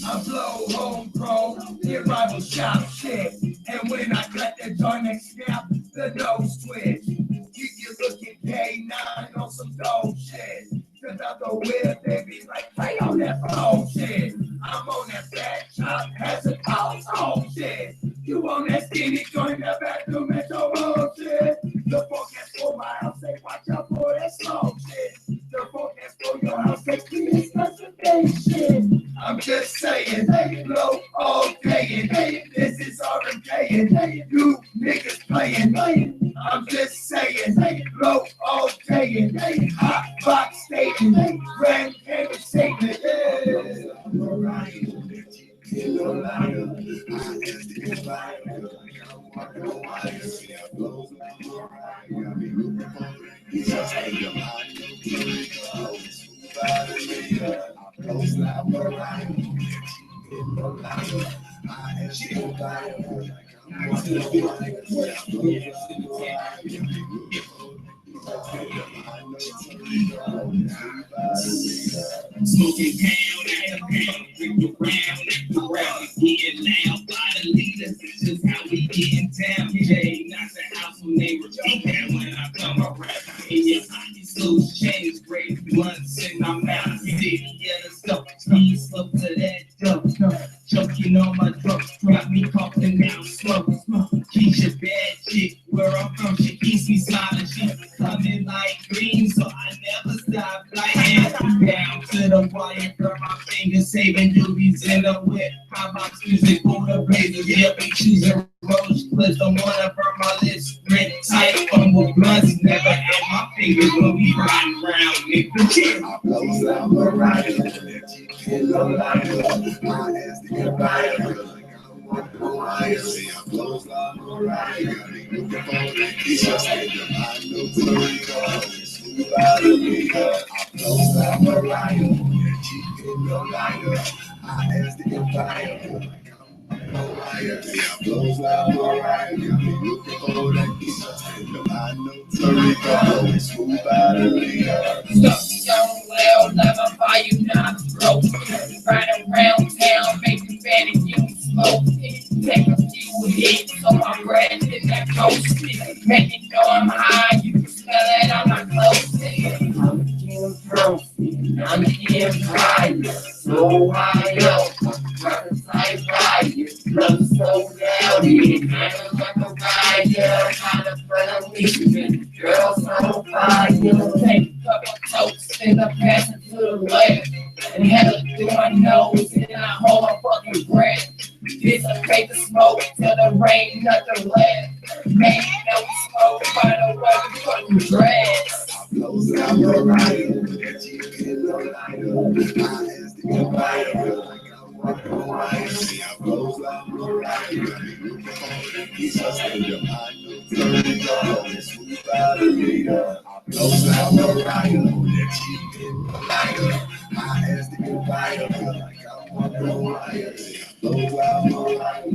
I blow home pro, the rival shop shit. And when I cut that joint and snap, the nose twitch. Keep you looking K9 on some dope shit. Cause out the whip, they be like, play on that phone shit. I'm on that fat chop, has a household shit. You on that skinny joint, that bathroom at your bullshit. The forecast for my house, say, watch out for that smoke shit. The forecast for your house, say, please, that's a big shit. I'm just saying, hey, blow all day, and hey, this is RMK, and hey, you niggas playing. I'm just saying, hey, blow all day, and hey, hot box statement, hey, grand canvas statement, yeah. Smoking pound after pound, drink around, getting loud by the leader. This is how we getting down. Jay, not the house when they were down when I come around. In your pockets, loose change, great blunts in my mouth. City yellow stuff, sneeze slow to that dump. Choking on my throat, got me coughing now, smoke. Keisha bad chick, where I'm from, she keeps me smiling. She coming like green, so I never stop lying. Down to the wire, burn my fingers, saving doobies in the whip. Hot box music for the blazers, yeah, we choosing rose clips. Don't wanna burn my lips, red tight on with blunts. Never had my fingers when we riding around, nigga. Chill. I blows out Mariah, hello liar, my ass to get right. Mariah, say I blows out Mariah, you can phone that he's just in your mind, no Toledo, smooth out of me. I blows out Mariah, hello liar, my ass to get right. Mariah, say I blows out Mariah, you can phone that he's just in your mind, no Toledo, smooth out of me. Stuck well, never buy you not broke. Ride around town, making bad and you smoke. Take a few hits on my breath and that coast. Making sure I'm high, you can smell it on my clothes. I'm getting perfect, I'm getting higher. So high up, runners like fire. Love so loud, it kind of like a riot. Kind of friendly, girls on fire. Take a couple toasts and I pass it to the left. And had it through my nose and I hold my fucking breath. Dissipate the smoke till there ain't nothing left. Man, you know we smoke by the way we fucking dress. I blows out Mariah, my ass to get right. Mariah, see I blows out Mariah, he's just in your mind, no Toledo, smooth out of me. I blows out Mariah, my ass to get right. Mariah, see I blows out Mariah,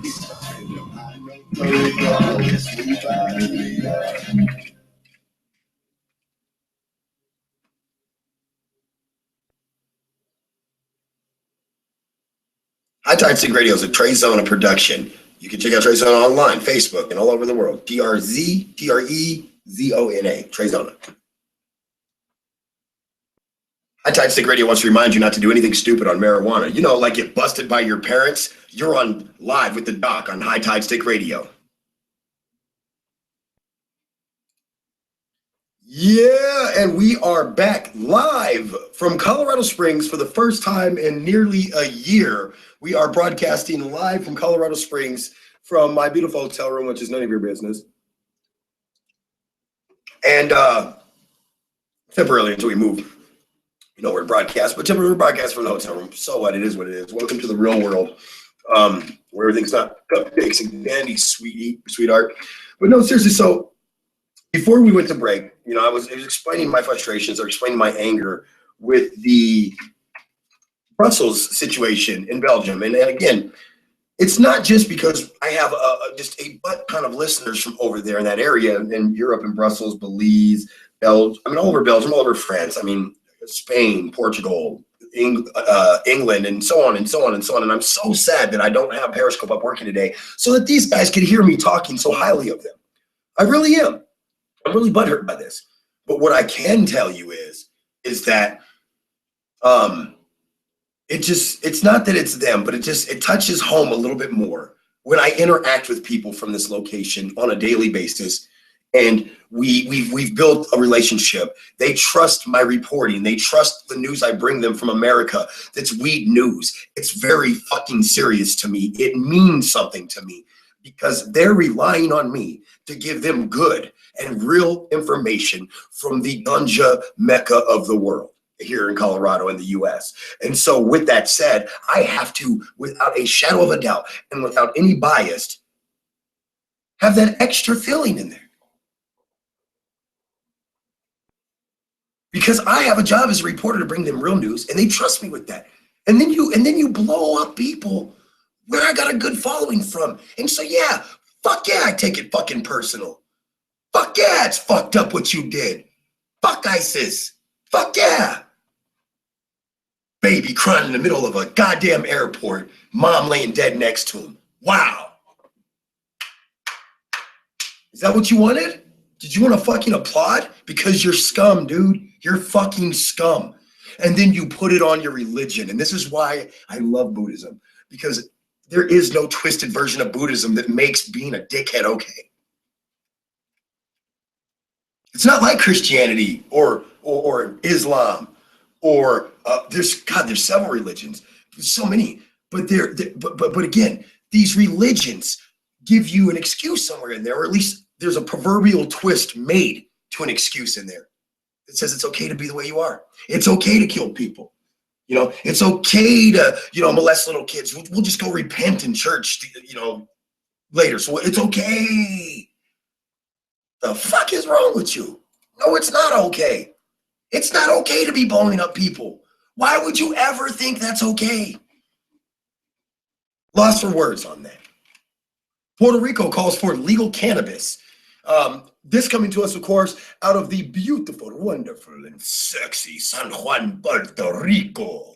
he's just in your mind, no Toledo, smooth out of me. High Tide Stick Radio is a TreZona production. You can check out TreZona online, Facebook, and all over the world. TreZona, TreZona. High Tide Stick Radio wants to remind you not to do anything stupid on marijuana. You know, like get busted by your parents. You're on live with the doc on High Tide Stick Radio. Yeah, and we are back live from Colorado Springs for the first time in nearly a year. We are broadcasting live from Colorado Springs from my beautiful hotel room, which is none of your business. And temporarily until we move, you know, we're broadcast, but temporarily broadcast from the hotel room. So what? It is what it is. Welcome to the real world, where everything's not cupcakes and candy, sweetheart. But no, seriously, so before we went to break, you know, I was explaining my frustrations or explaining my anger with the Brussels situation in Belgium. And again, it's not just because I have just a butt ton of listeners from over there in that area, in Europe and Brussels, Belize, Belgium, I mean, all over Belgium, all over France, I mean, Spain, Portugal, England, and so on and so on and so on. And I'm so sad that I don't have Periscope up working today so that these guys could hear me talking so highly of them. I really am. I'm really butthurt by this. But what I can tell you is that it's not that it's them, but it touches home a little bit more when I interact with people from this location on a daily basis. And we've built a relationship. They trust my reporting. They trust the news I bring them from America. That's weed news. It's very fucking serious to me. It means something to me because they're relying on me to give them good and real information from the ganja mecca of the world here in Colorado and the US. And so with that said, I have to, without a shadow of a doubt and without any bias, have that extra feeling in there. Because I have a job as a reporter to bring them real news, and they trust me with that. And then you blow up people where I got a good following from. And so yeah, fuck yeah, I take it fucking personal. Fuck yeah, it's fucked up what you did. Fuck ISIS. Fuck yeah. Baby crying in the middle of a goddamn airport, mom laying dead next to him. Wow. Is that what you wanted? Did you want to fucking applaud? Because you're scum, dude. You're fucking scum. And then you put it on your religion. And this is why I love Buddhism. Because there is no twisted version of Buddhism that makes being a dickhead okay. It's not like Christianity or Islam or there's several religions. There's so many, but but again, these religions give you an excuse somewhere in there, or at least there's a proverbial twist made to an excuse in there that says it's okay to be the way you are. It's okay to kill people. You know, it's okay to, you know, molest little kids. We'll just go repent in church, you know, later. So it's okay. The fuck is wrong with you? No, it's not okay. It's not okay to be blowing up people. Why would you ever think that's okay? Lost for words on that. Puerto Rico calls for legal cannabis. This coming to us, of course, out of the beautiful, wonderful, and sexy San Juan, Puerto Rico.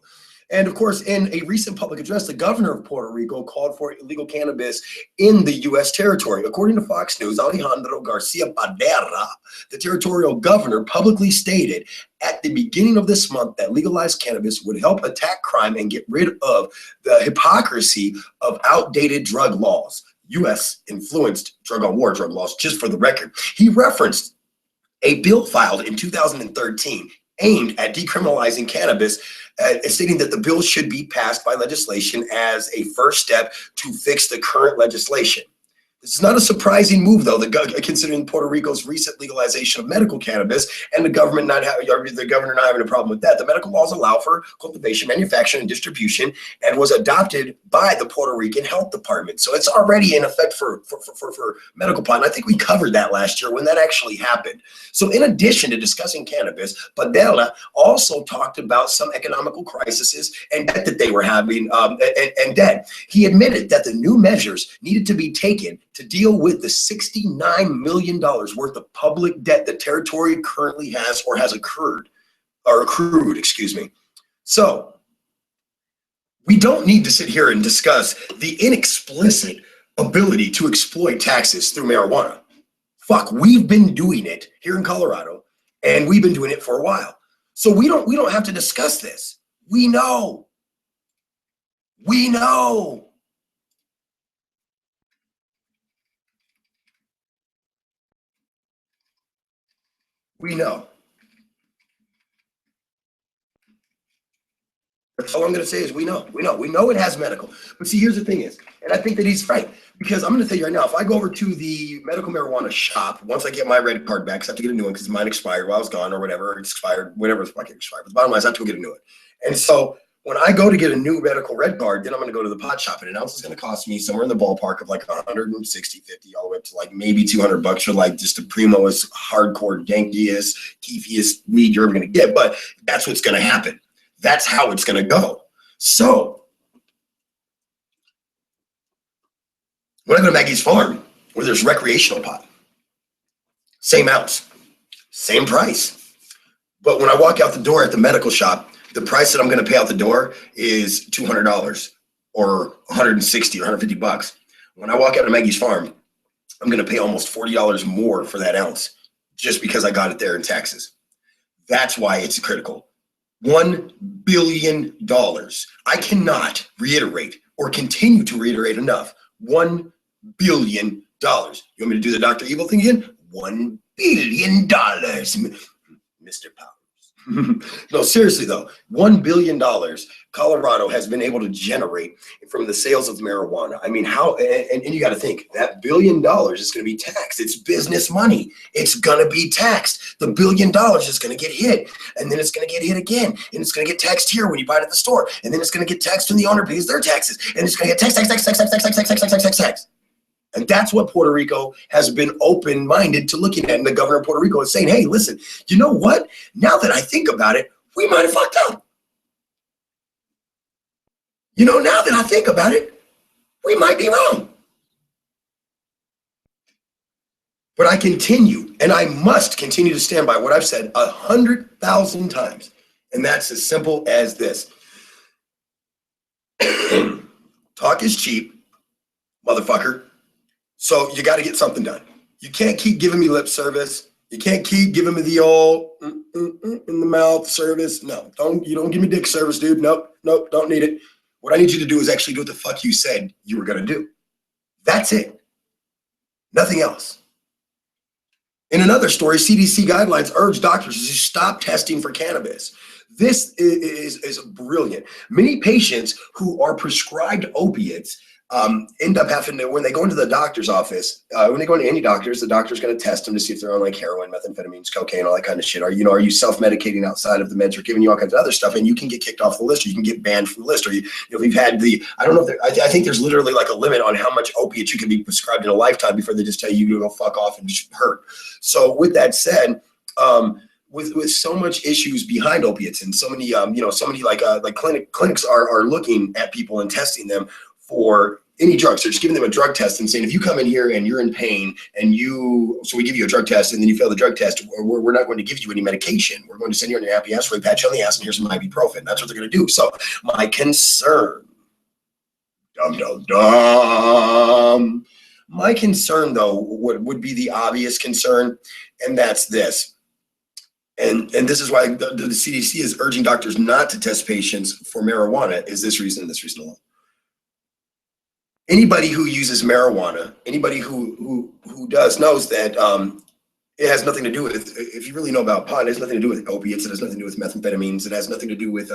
And of course, in a recent public address, the governor of Puerto Rico called for illegal cannabis in the U.S. territory. According to Fox News, Alejandro Garcia Padera, the territorial governor, publicly stated at the beginning of this month that legalized cannabis would help attack crime and get rid of the hypocrisy of outdated drug laws. U.S. influenced drug laws, just for the record. He referenced a bill filed in 2013 aimed at decriminalizing cannabis, stating that the bill should be passed by legislation as a first step to fix the current legislation. This is not a surprising move, though, considering Puerto Rico's recent legalization of medical cannabis and the governor not having a problem with that. The medical laws allow for cultivation, manufacturing, and distribution, and was adopted by the Puerto Rican Health Department. So it's already in effect for medical pot. And I think we covered that last year when that actually happened. So in addition to discussing cannabis, Padella also talked about some economical crises and debt that they were having, and debt. He admitted that the new measures needed to be taken to deal with the $69 million worth of public debt the territory currently has or has accrued. So We don't need to sit here and discuss the inexplicit ability to exploit taxes through marijuana. Fuck, we've been doing it here in Colorado, and we've been doing it for a while. So we don't have to discuss this. We know. We know. We know. That's all I'm going to say is we know. We know it has medical. But see, here's the thing is, and I think that he's right, because I'm going to tell you right now, if I go over to the medical marijuana shop, once I get my red card back, because I have to get a new one because mine expired while I was gone or whatever, it's expired, whatever the fuck it expired. But the bottom line is I have to go get a new one. And so when I go to get a new medical red card, then I'm going to go to the pot shop, and an ounce is going to cost me somewhere in the ballpark of like 160, 50, all the way up to like maybe $200 for like just the primoest, hardcore, dankiest, keefiest weed you're ever going to get. But that's what's going to happen. That's how it's going to go. So when I go to Maggie's Farm, where there's recreational pot, same ounce, same price. But when I walk out the door at the medical shop, the price that I'm going to pay out the door is $200 or $160 or $150. When I walk out to Maggie's Farm, I'm going to pay almost $40 more for that ounce just because I got it there in Texas. That's why it's critical. $1 billion. I cannot reiterate or continue to reiterate enough. $1 billion. You want me to do the Dr. Evil thing again? $1 billion, Mr. Powers. No, seriously though, $1 billion Colorado has been able to generate from the sales of marijuana. I mean, how, and you got to think that $1 billion is going to be taxed. It's business money. It's going to be taxed. The $1 billion is going to get hit, and then it's going to get hit again, and it's going to get taxed here when you buy it at the store, and then it's going to get taxed when the owner pays their taxes, and it's going to get taxed. And that's what Puerto Rico has been open-minded to looking at. And the governor of Puerto Rico is saying, hey, listen, you know what? Now that I think about it, we might have fucked up. You know, now that I think about it, we might be wrong. But I continue, and I must continue to stand by what I've said 100,000 times. And that's as simple as this. Talk is cheap, motherfucker. So you got to get something done. You can't keep giving me lip service. You can't keep giving me the old in the mouth service. No, you don't give me dick service, dude. Nope, don't need it. What I need you to do is actually do what the fuck you said you were going to do. That's it. Nothing else. In another story, CDC guidelines urge doctors to stop testing for cannabis. This is brilliant. Many patients who are prescribed opiates end up having to, when they go into the doctor's office, when they go into any doctors, the doctor's going to test them to see if they're on like heroin, methamphetamines, cocaine, all that kind of shit. Are you self-medicating outside of the meds or giving you all kinds of other stuff, and you can get kicked off the list, or you can get banned from the list, or we've had I don't know if I think there's literally like a limit on how much opiates you can be prescribed in a lifetime before they just tell you to go fuck off and just hurt. So with that said, with so much issues behind opiates and so many clinics are looking at people and testing them for any drugs. They're just giving them a drug test and saying, if you come in here and you're in pain so we give you a drug test and then you fail the drug test, we're not going to give you any medication. We're going to send you on your happy ass, pat you on the ass, and here's some ibuprofen. That's what they're going to do. So my concern, my concern though, would be the obvious concern, and that's this. And this is why the CDC is urging doctors not to test patients for marijuana, is this reason and this reason alone. Anybody who uses marijuana, anybody who does knows that it has nothing to do with, if you really know about pot, it has nothing to do with opiates, it has nothing to do with methamphetamines, it has nothing to do with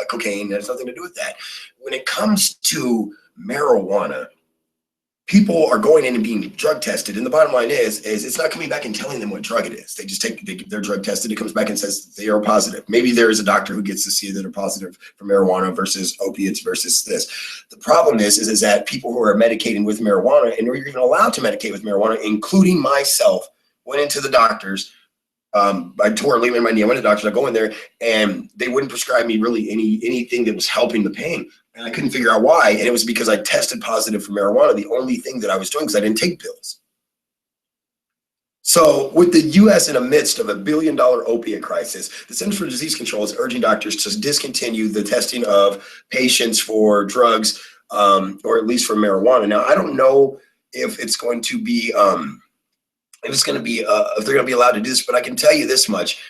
cocaine, it has nothing to do with that. When it comes to marijuana, people are going in and being drug tested, and the bottom line is it's not coming back and telling them what drug it is. They just they're drug tested. It comes back and says they are positive. Maybe there is a doctor who gets to see that are positive for marijuana versus opiates versus this. The problem is that people who are medicating with marijuana, and are even allowed to medicate with marijuana, including myself, went into the doctors. I tore a ligament in my knee. I went to the doctors. I go in there, and they wouldn't prescribe me really anything that was helping the pain. And I couldn't figure out why. And it was because I tested positive for marijuana, the only thing that I was doing, because I didn't take pills. So, with the U.S. in the midst of a $1 billion opiate crisis, the Centers for Disease Control is urging doctors to discontinue the testing of patients for drugs, or at least for marijuana. Now, I don't know if it's going to be, if they're going to be allowed to do this, but I can tell you this much.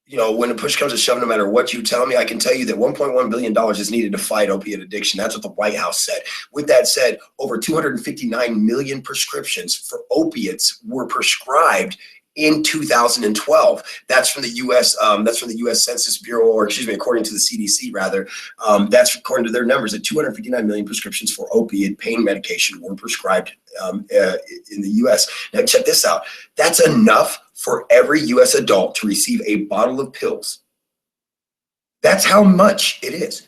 You know, when the push comes to shove, no matter what you tell me, I can tell you that $1.1 billion is needed to fight opiate addiction. That's what the White House said. With that said, over 259 million prescriptions for opiates were prescribed in 2012. That's from the U.S. That's from the U.S. Census Bureau, or excuse me, according to the CDC, rather. That's according to their numbers. That 259 million prescriptions for opiate pain medication were prescribed in the U.S. Now, check this out. That's enough for every U.S. adult to receive a bottle of pills. That's how much it is.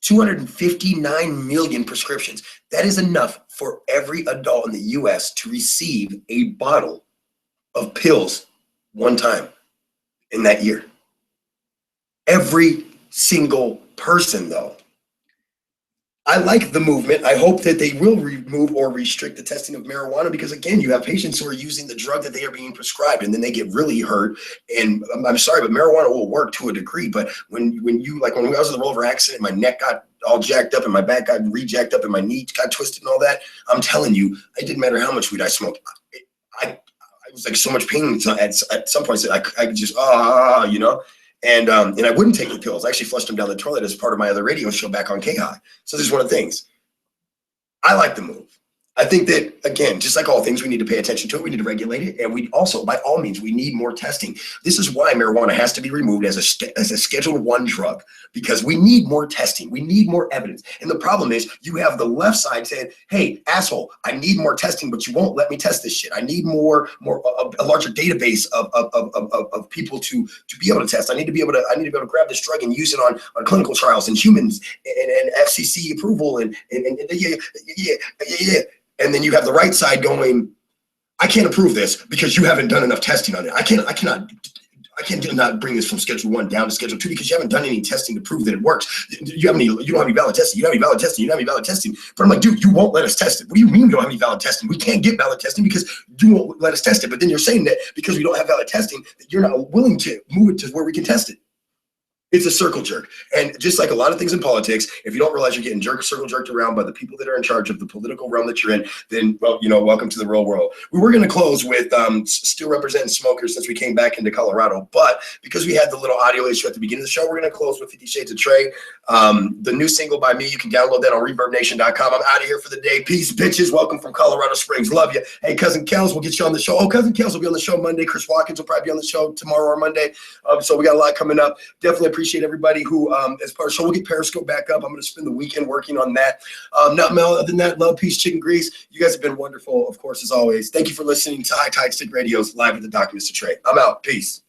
259 million prescriptions. That is enough for every adult in the U.S. to receive a bottle of pills one time in that year. Every single person, though. I like the movement. I hope that they will remove or restrict the testing of marijuana, because again, you have patients who are using the drug that they are being prescribed, and then they get really hurt. And I'm sorry, but marijuana will work to a degree. But when you, like when I was in the rollover accident, my neck got all jacked up and my back got re-jacked up and my knee got twisted and all that. I'm telling you, it didn't matter how much weed I smoked. I was like so much pain at some points that I could just, you know. And I wouldn't take the pills. I actually flushed them down the toilet as part of my other radio show back on K-High. So this is one of the things. I like the move. I think that, again, just like all things, we need to pay attention to it. We need to regulate it. And we also, by all means, we need more testing. This is why marijuana has to be removed as a Schedule I drug, because we need more testing. We need more evidence. And the problem is you have the left side saying, hey, asshole, I need more testing, but you won't let me test this shit. I need a larger database of people to be able to test. I need to be able to grab this drug and use it on clinical trials in humans and FCC approval and yeah. And then you have the right side going, I can't approve this because you haven't done enough testing on it. I cannot bring this from Schedule I down to Schedule II because you haven't done any testing to prove that it works. You don't have any valid testing. You don't have any valid testing. You don't have any valid testing. But I'm like, dude, you won't let us test it. What do you mean we don't have any valid testing? We can't get valid testing because you won't let us test it. But then you're saying that because we don't have valid testing, that you're not willing to move it to where we can test it. It's a circle jerk. And just like a lot of things in politics, if you don't realize you're getting circle jerked around by the people that are in charge of the political realm that you're in, then, well, you know, welcome to the real world. We were going to close with still representing smokers since we came back into Colorado. But because we had the little audio issue at the beginning of the show, we're going to close with 50 Shades of Trey. The new single by me, you can download that on ReverbNation.com. I'm out of here for the day. Peace, bitches. Welcome from Colorado Springs. Love you. Hey, Cousin Kels will get you on the show. Oh, Cousin Kels will be on the show Monday. Chris Watkins will probably be on the show tomorrow or Monday. So we got a lot coming up. Definitely appreciate everybody who, as part of the show, we'll get Periscope back up. I'm going to spend the weekend working on that. Other than that, love, peace, chicken grease. You guys have been wonderful, of course, as always. Thank you for listening to High Tide Stick Radio's Live with the Doc MistaTre. I'm out. Peace.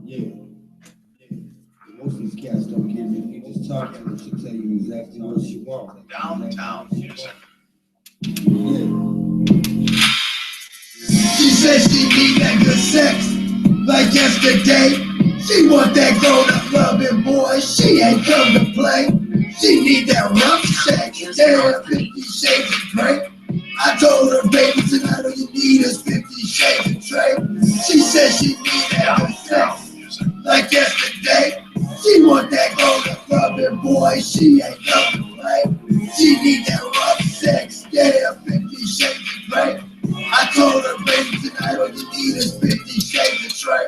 Yeah. Most of these cats don't get it. If you just talk to them, she'll tell you exactly what you want. Downtown Houston. Yeah. She said she need that good sex like yesterday. She want that grown-up loving boy. She ain't come to play. She need that rough sex. Yeah, 50 Shades of Grey. I told her, baby, tonight all you need is 50 Shades of Trey. She said she need that good sex like yesterday. She want that grown-up loving boy. She ain't come to play. She need that rough sex. Yeah, 50 Shades of Grey. I told her, baby, tonight all you need is 50 Shades of Trey.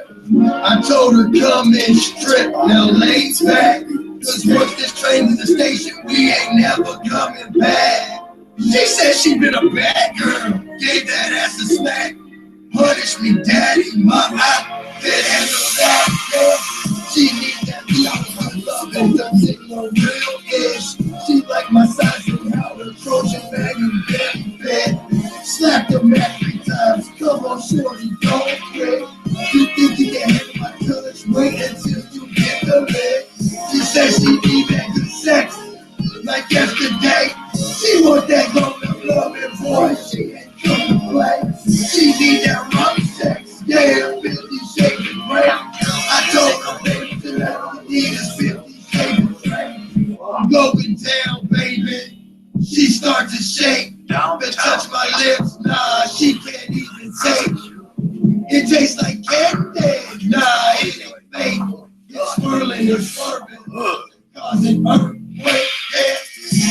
I told her, come and strip, now lay back. Cause once this train in the station, we ain't never coming back. She said she been a bad girl, gave that ass a smack. Punish me, daddy, mama, could handle that, girl. She need that love and doesn't no real ish. She like my size and how the Trojan bag and belly fit. Slap the mat 3 times, come on shorty, don't quit. You think you can handle my touch, wait until you get the lick. She said she need that good sex, like yesterday. She want that grown-up loving boy, she ain't come to play. She need that rough sex, yeah, 50 Shades of Grey. I told her, baby, tonight all you need is 50 Shades of Grey. I'm going down, baby. She starts to shake, but touch my lips, nah, she can't even take. It tastes like candy, nah, it ain't fake. It's swirling and swerving, causing earthquake, yeah.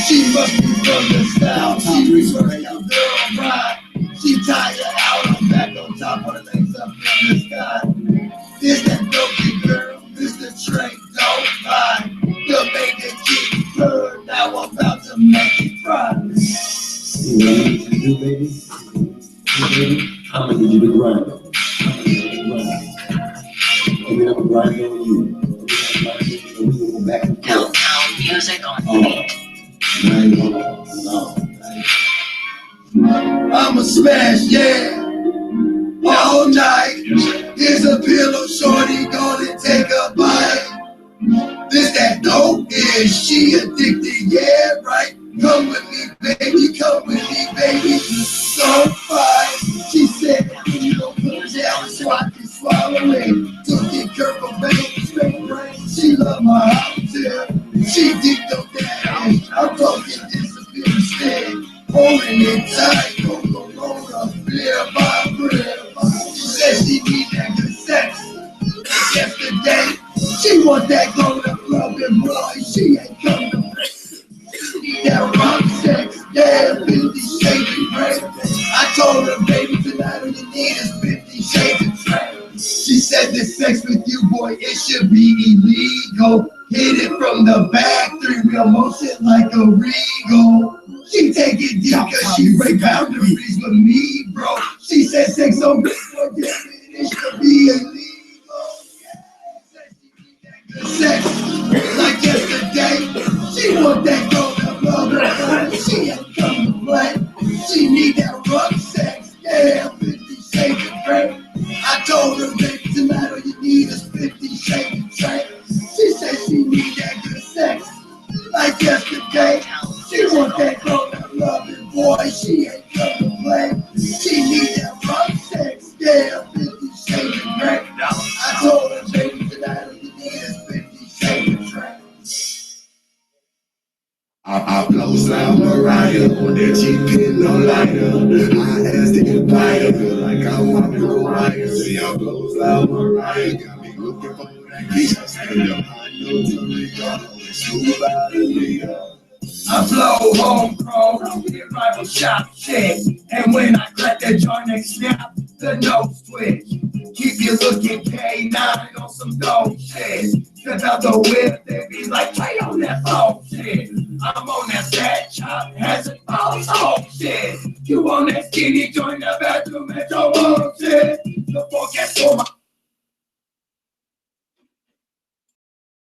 She must be from the south, she reversed the girl ride. She tired out, I'm back on top of the legs up in the sky. Is that broken girl, MistaTre, don't lie. You make it keep her, now I'm about to make it cry. See what I need you to do, baby? Baby, I'm gonna need you to grind on. And then I'm gonna grind on you. And we gonna go back and forth. Music on. I'ma smash, yeah, all night. Here's a pillow, shorty, gonna take a bite. This that dope is, she addicted, yeah, right. Come with me, baby, so fine. She said, you don't put it down so I can swallow it. Took it careful, baby, straight brain. She love my hotel. She dicked up that ass. I'm talking disappear instead. Holding it tight, Coca-Cola, beer by beer. She said she need that good sex. Yesterday, she want that golden loving boy. She ain't come to play. She need that rock sex, yeah, 50 shades of gray. I told her, baby, tonight all you need is 50 shades of gray. She said the sex with you, boy, it should be illegal. Hit it from the back, 3-wheel motion like a regal. She take it deep cause she break boundaries with me, bro. She said sex on me, it should be illegal. Sex like yesterday. She want that golden love. She ain't come to play. She need that rough sex. Yeah, 50 shades of gray. I told her, baby, tonight all you need is 50 shades of gray. She said she need that good sex like yesterday. She want that golden loving boy. She ain't come to play. She need that rough sex. Yeah, 50 shades of gray. I told her, baby, tonight all you need is 50 shades of gray. I blow slime Mariah on that cheap pin, no lighter. I asked to invite her, feel like I'm on the wire. See, I blow slime Mariah, got me looking for that geisha. Stand up, I know to make up, it's smooth out of Leah. I flow homegrown, get rival shop shit. And when I crack that joint and snap, the nose twitch. Keep you looking K9 on some dope shit. Step out the whip, they be like, play on that phone shit. I'm on that sad chop, has it all shit. You on that skinny joint, the bathroom metro shit. The forecast for my